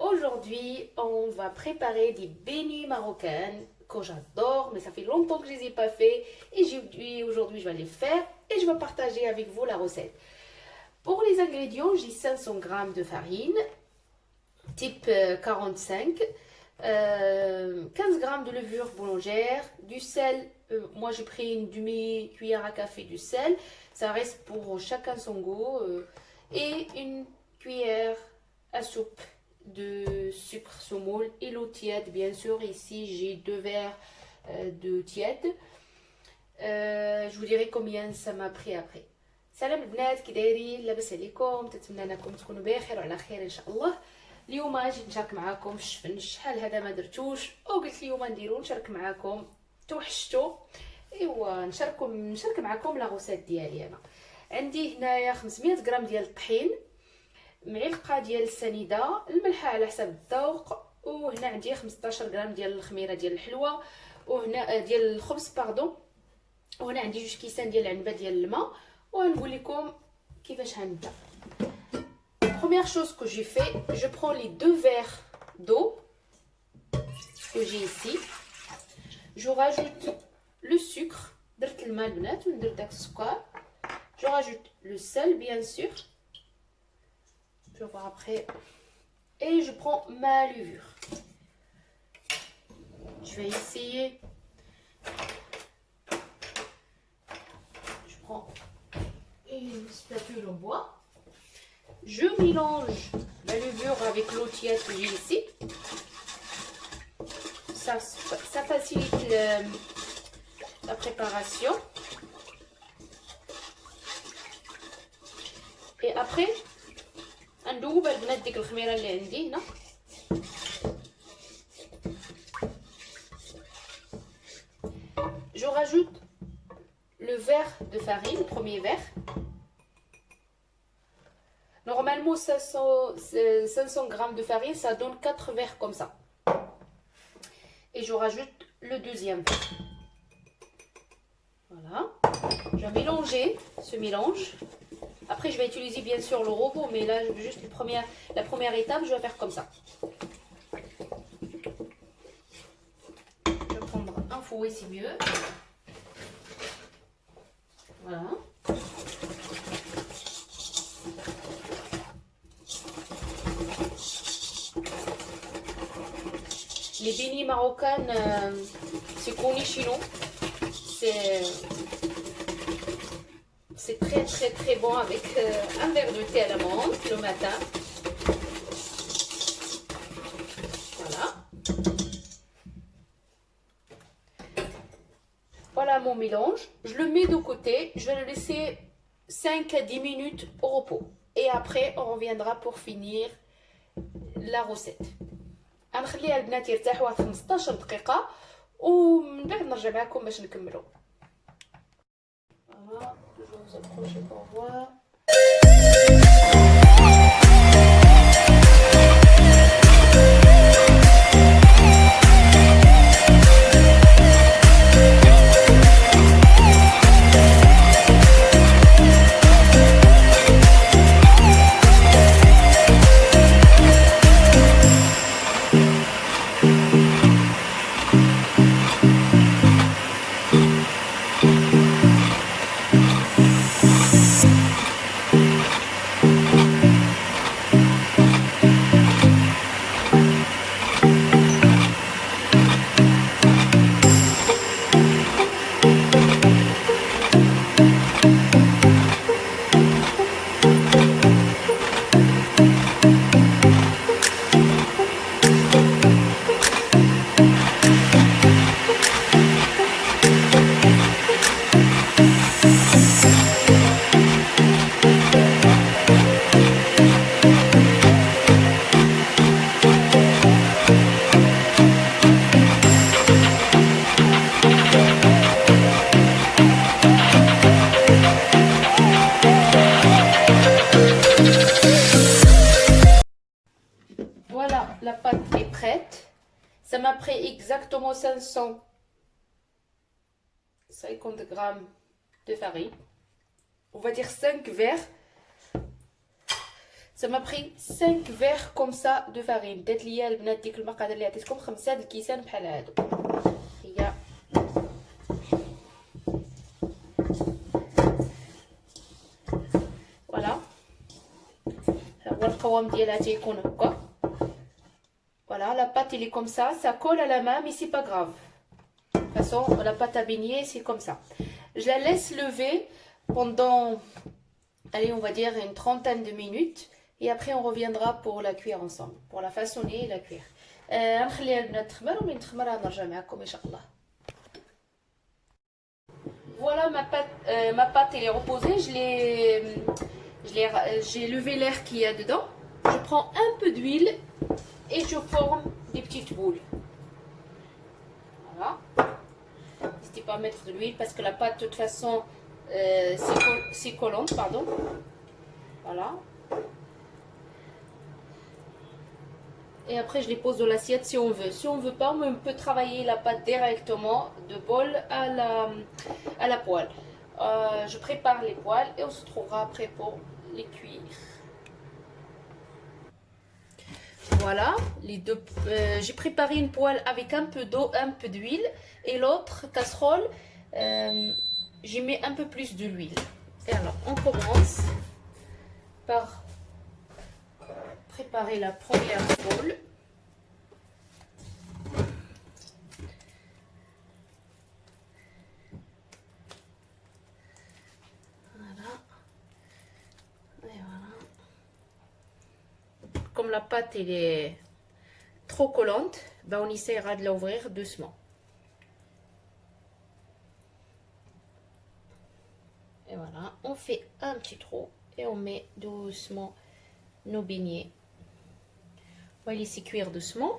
Aujourd'hui, on va préparer des beignets marocains que j'adore, mais ça fait longtemps que je ne les ai pas fait. Et j'ai dit aujourd'hui, je vais les faire et je vais partager avec vous la recette. Pour les ingrédients, j'ai 500 g de farine, type 45, 15 g de levure boulangère, du sel. Moi, j'ai pris une demi-cuillère à café du sel. Ça reste pour chacun son goût. Et une cuillère à soupe de sucre semoule et l'eau tiède, bien sûr. Ici, j'ai 2 verres de tiède. Je vous dirai combien ça m'a pris après. سلام البنات، كي دايرين؟ لاباس عليكم؟ تتمنى انكم تكونوا بخير وعلى خير ان شاء الله. اليوم جيت نشارك معكم الشفن، شحال هذا ما درتوش وقلت اليوم نديرو نشارك معكم. توحشتوا. ايوا نشارك معكم لا غوسيت ديالي. انا عندي هنايا 500 غرام ديال الطحين، معلقه ديال السنيده، الملحه على حسب الذوق، وهنا عندي 15 غرام ديال الخميره ديال الحلوه، وهنا ديال الخبز باردون، وهنا عندي 2 كيسان ديال العنبه ديال الماء. وغنقول لكم كيفاش غنبدا. Première chose que j'ai fait, je prends les 2 verres d'eau que j'ai ici. Je rajoute le sucre. درت الماء البنات وندير داك السكر. Je rajoute le sel bien sûr. Je vais voir après. Et je prends ma levure. Je vais essayer. Je prends une spatule en bois. Je mélange la levure avec l'eau tiède que j'ai ici. Ça facilite la préparation. Et après, ندوب البنات ديك الخميره اللي عندي هنا. Je rajoute le verre de farine, le premier verre. Normalement, 500 g de farine, ça donne 4 verres comme ça. Et je rajoute le deuxième verre. Voilà. Je vais mélanger ce mélange. Après, je vais utiliser bien sûr le robot, mais là, juste la première étape, je vais faire comme ça. Je vais prendre un fouet, c'est mieux. Voilà. Les beignets marocains, c'est connu chez nous. C'est très bon avec un verre de thé à la menthe le matin. Voilà. Voilà mon mélange. Je le mets de côté. Je vais le laisser 5 à 10 minutes au repos. Et après, on reviendra pour finir la recette. غنخليها البنات يرتاحوا 15 دقيقة ومن بعد نرجع معكم باش نكملوا. Voilà, je vais vous approcher pour voir. La pâte est prête. Ça m'a pris exactement 550 grammes de farine. On va dire 5 verres. Ça m'a pris 5 verres comme ça de farine. Peut-être lié à البنات ديك المقادير اللي عطيتكم 5 الكيسان بحال هادو. هي فوالا. هو القوام ديالها تيكون هكا. Voilà, la pâte elle est comme ça colle à la main mais c'est pas grave. De toute façon, la pâte à baigner c'est comme ça. Je la laisse lever pendant, allez on va dire une trentaine de minutes. Et après, on reviendra pour la cuire ensemble, pour la façonner et la cuire. Voilà ma pâte elle est reposée. J'ai levé l'air qu'il y a dedans. Je prends un peu d'huile et je forme des petites boules. Voilà. N'hésitez pas à mettre de l'huile parce que la pâte de toute façon c'est collante, pardon. Voilà. Et après, je les pose dans l'assiette si on veut. Si on ne veut pas, on peut travailler la pâte directement de bol à la poêle. Je prépare les poêles et on se trouvera après pour les cuire. Voilà, les deux. J'ai préparé une poêle avec un peu d'eau, un peu d'huile. Et l'autre casserole, j'y mets un peu plus de l'huile. Et alors, on commence par préparer la première boule. Voilà. Et voilà. Comme la pâte elle est trop collante, ben on essaiera de l'ouvrir doucement. Et voilà, on fait un petit trou et on met doucement nos beignets. On va les laisser cuire doucement.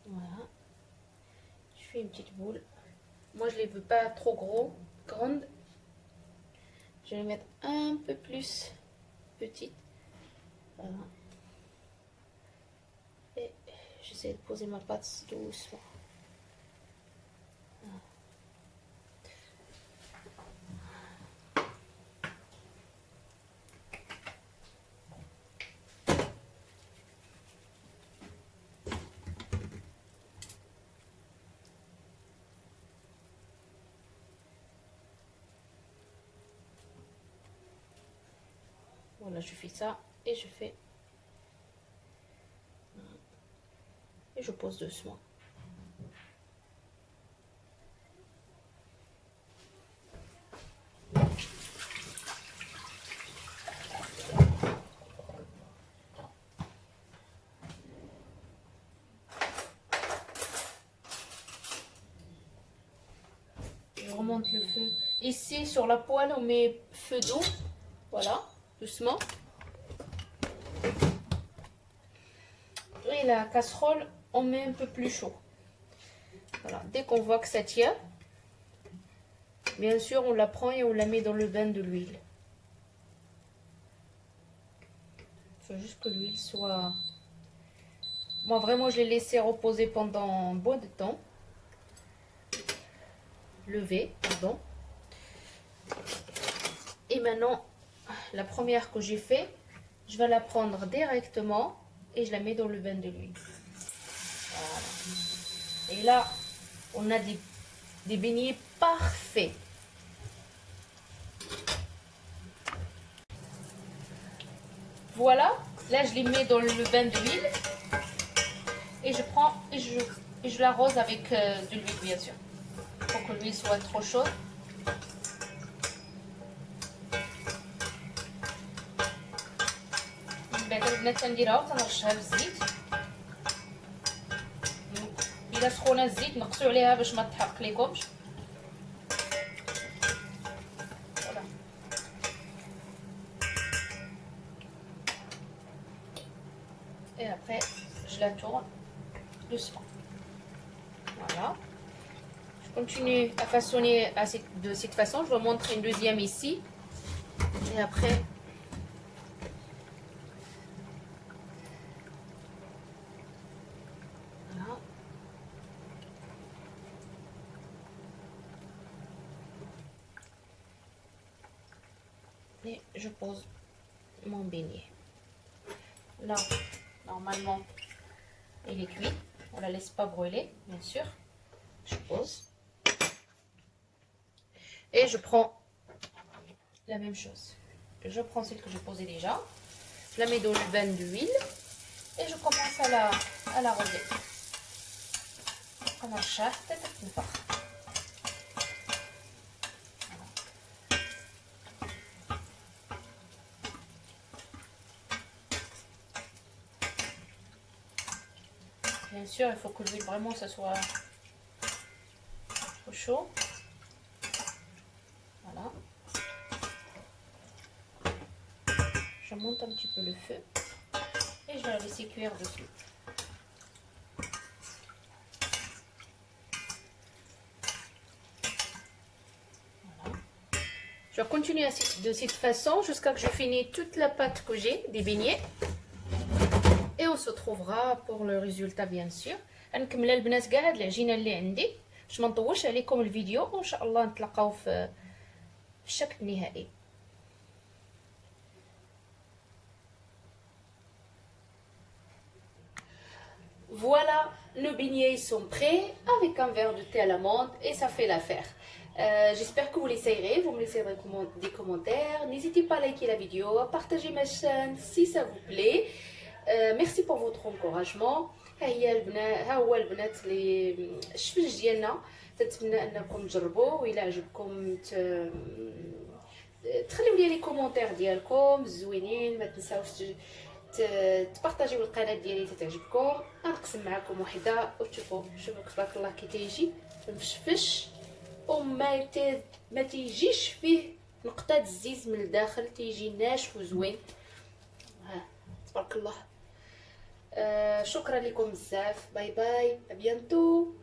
Voilà. Je fais une petite boule. Moi, je les veux pas trop grandes. Je vais les mettre un peu plus petites. Voilà. Et j'essaie de poser ma pâte doucement. Voilà, je fais ça et je fais et je pose doucement. Je remonte le feu. Ici sur la poêle on met feu d'eau. Voilà, doucement. Et la casserole, on met un peu plus chaud. Voilà, dès qu'on voit que ça tient, bien sûr, on la prend et on la met dans le bain de l'huile. Il faut juste que l'huile soit... Moi, vraiment, je l'ai laissé reposer pendant un bon de temps. Lever, pardon. Et maintenant, la première que j'ai fait, je vais la prendre directement et je la mets dans le bain de l'huile. Voilà. Et là, on a des beignets parfaits. Voilà, là je les mets dans le bain d'huile et je prends et je l'arrose avec de l'huile bien sûr. Pour que l'huile soit trop chaude. بعد البنات كنديرها وتنرشها بالزيت. الا سخونه الزيت نقصوا عليها باش ما تحرق لكمش. Et après je la tourne doucement. Voilà. Je continue à façonner de cette façon. Je vous montre une deuxième ici. Et après et je pose mon beignet. Là, normalement, il est cuit. On la laisse pas brûler, bien sûr. Je pose. Et je prends la même chose. Je prends celle que j'ai posée déjà. Je la mets dans le bain d'huile. Et je commence à l'arroser. أنا الشاف تتنفخ. Bien sûr, il faut que l'huile vraiment ça soit trop chaud. Voilà. Je monte un petit peu le feu et je vais la laisser cuire dessus. Voilà. Je vais continuer de cette façon jusqu'à que je finis toute la pâte que j'ai des beignets. Et on se retrouvera pour le résultat bien sûr. غنكمل البنات كاع هاد العجينه اللي عندي باش ما نطولش عليكم الفيديو وان شاء الله نتلاقاو في الشكل النهائي. Voilà, nos beignets sont prêts avec un verre de thé à l'amande et ça fait l'affaire. J'espère que vous l'essayerez, vous me laisserez des commentaires. N'hésitez pas à liker la vidéo, à partager ma chaîne si ça vous plaît. Merci pour votre encouragement. ها هو البنات اللي الشفج ديالنا تنتمنى انكم تجربوه وإلا عجبكم تخليو لي كومونتير ديالكم زوينين. ما تنساوش تبارطاجيو القناه ديالي تعجبكم. غنقسم معكم وحده وتشوفوا تبارك الله كي تيجي مفشفش ما تيجيش فيه نقطه الزيت من الداخل تيجي ناشف وزوين. ها تبارك الله. شكرا لكم بزاف. باي باي، ابيانتو.